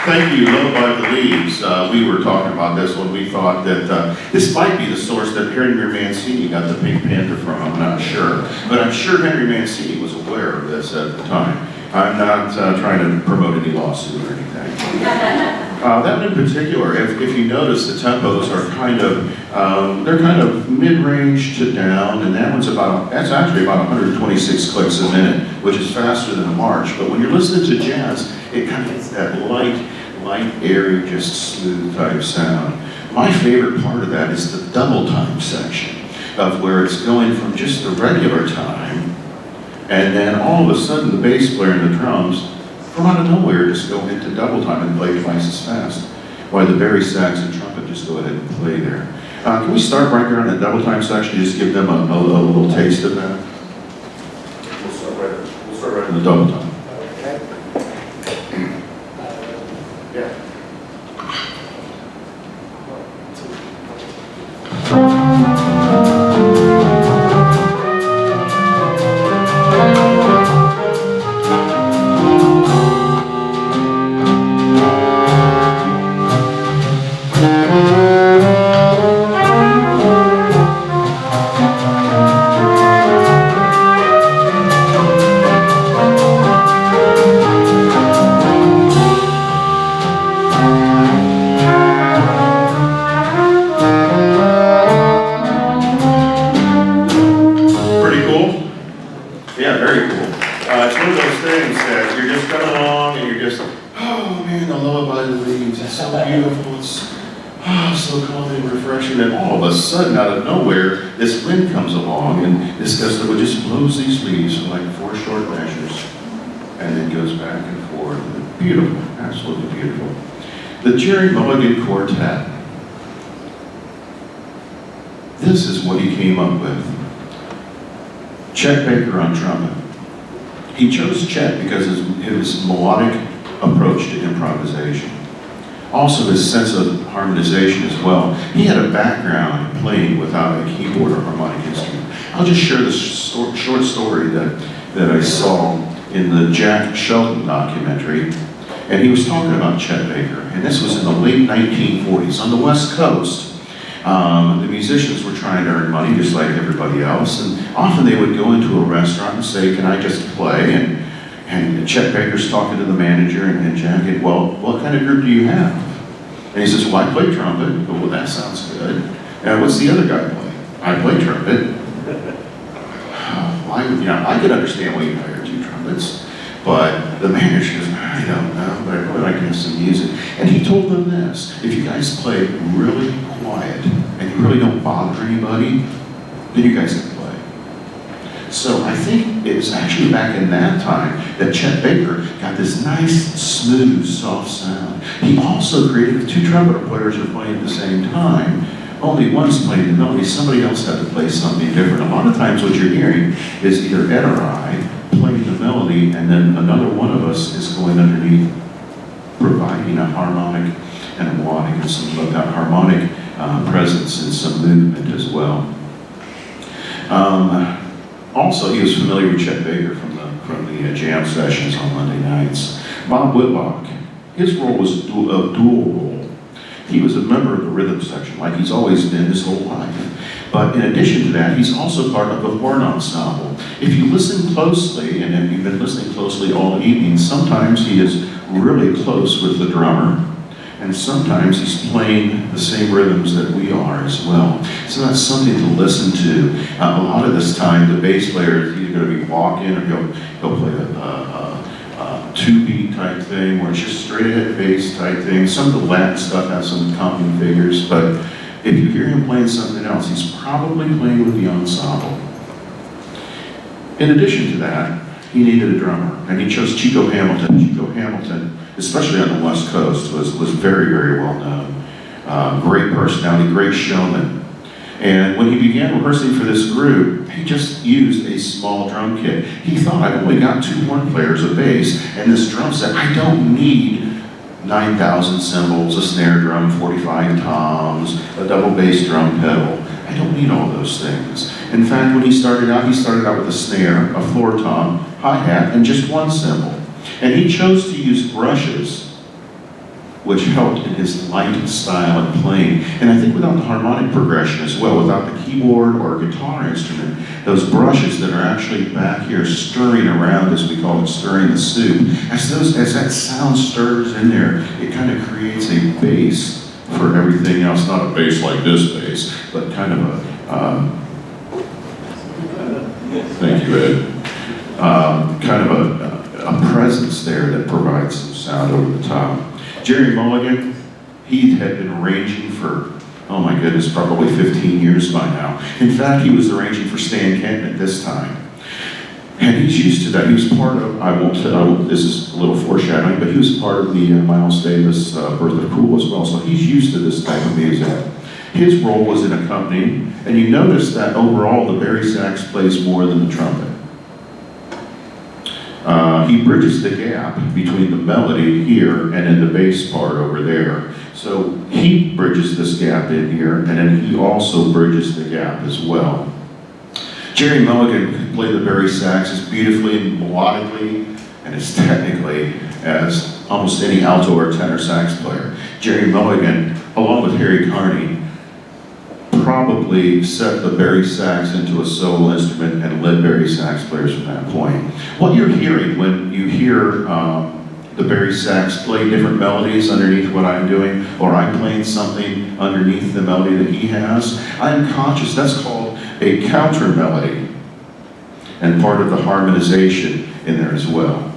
Thank you, Lullaby the Leaves. We were talking about this when we thought that this might be the source that Henry Mancini got the Pink Panther from. I'm not sure. But I'm sure Henry Mancini was aware of this at the time. I'm not trying to promote any lawsuit or anything. That one in particular, if you notice, the tempos are kind of, they're kind of mid-range to down, and that one's that's actually about 126 clicks a minute, which is faster than a march. But when you're listening to jazz, it kind of gets that light, airy, just smooth type sound. My favorite part of that is the double time section, of where it's going from just the regular time, and then all of a sudden the bass player and the drums, from out of nowhere, just go into double time and play twice as fast, while the Bari Sax and Trumpet just go ahead and play there. Can we start right there on the double time section, just give them a little taste of that? We'll start right in the double time. Sudden, out of nowhere, this wind comes along, and this gust of just blows these leaves for like 4 short measures, and then goes back and forth. Beautiful, absolutely beautiful. The Jerry Mulligan Quartet. This is what he came up with. Chet Baker on trumpet. He chose Chet because of his melodic approach to improvisation. Also his sense of harmonization as well. He had a background playing without a keyboard or harmonic instrument. I'll just share this short story that I saw in the Jack Shelton documentary. And he was talking about Chet Baker. And this was in the late 1940s. On the West Coast, the musicians were trying to earn money just like everybody else. And often they would go into a restaurant and say, "Can I just play?" And Chet Baker's talking to the manager, and Jack, "Well, what kind of group do you have?" And he says, "Well, I play trumpet." "Well, that sounds good. And what's the other guy play?" "I play trumpet." I could understand why you hired 2 trumpets, but the manager goes, "I don't know, but I really like to have some music." And he told them this: if you guys play really quiet and you really don't bother anybody, then you guys can play. So I think it was actually back in that time that Chet Baker got this nice, smooth, soft sound. He also created 2 trumpet players who were playing at the same time. Only one's playing the melody, somebody else had to play something different. A lot of times what you're hearing is either Ed or I playing the melody, and then another one of us is going underneath, providing a harmonic and a melodic and some of that harmonic presence and some movement as well. Also, he was familiar with Chet Baker from the jam sessions on Monday nights. Bob Whitlock, his role was a dual role. He was a member of the rhythm section, like he's always been his whole life. But in addition to that, he's also part of the horn ensemble. If you listen closely, and if you've been listening closely all evening, sometimes he is really close with the drummer, and sometimes he's playing the same rhythms that we are as well. So that's something to listen to. A lot of this time, the bass player is either going to be walking, or he'll play a 2-beat type thing, where it's just straight ahead bass type thing. Some of the Latin stuff has some counting figures, but if you hear him playing something else, he's probably playing with the ensemble. In addition to that, he needed a drummer, and he chose Chico Hamilton. Chico Hamilton, especially on the West Coast, was very, very well known. Great personality, great showman. And when he began rehearsing for this group, he just used a small drum kit. He thought, "I've only got 2 horn players, a bass, and this drum set. I don't need 9,000 cymbals, a snare drum, 45 toms, a double bass drum pedal. I don't need all those things." In fact, when he started out with a snare, a floor tom, hi-hat, and just 1 cymbal. And he chose to use brushes which helped in his light style of playing. And I think without the harmonic progression as well, without the keyboard or guitar instrument, those brushes that are actually back here stirring around, as we call it, stirring the soup, as that sound stirs in there, it kind of creates a base for everything else. Not a bass like this bass, but kind of a, thank you, Ed. Kind of a presence there that provides some sound over the top. Jerry Mulligan, he had been arranging for, oh my goodness, probably 15 years by now. In fact, he was arranging for Stan Kenton at this time. And he's used to that. He was part of, this is a little foreshadowing, but he was part of the Miles Davis Birth of Cool as well, so he's used to this type of music. His role was in accompanying, and you notice that overall the Bari Sax plays more than the trumpet. He bridges the gap between the melody here and in the bass part over there. So he bridges this gap in here, and then he also bridges the gap as well. Jerry Mulligan can play the Bari Sax as beautifully and melodically and as technically as almost any alto or tenor sax player. Jerry Mulligan, along with Harry Carney, probably set the Bari Sax into a solo instrument and led Bari Sax players from that point. What you're hearing when you hear the Bari Sax play different melodies underneath what I'm doing, or I'm playing something underneath the melody that he has, I'm conscious, that's called a counter melody, and part of the harmonization in there as well.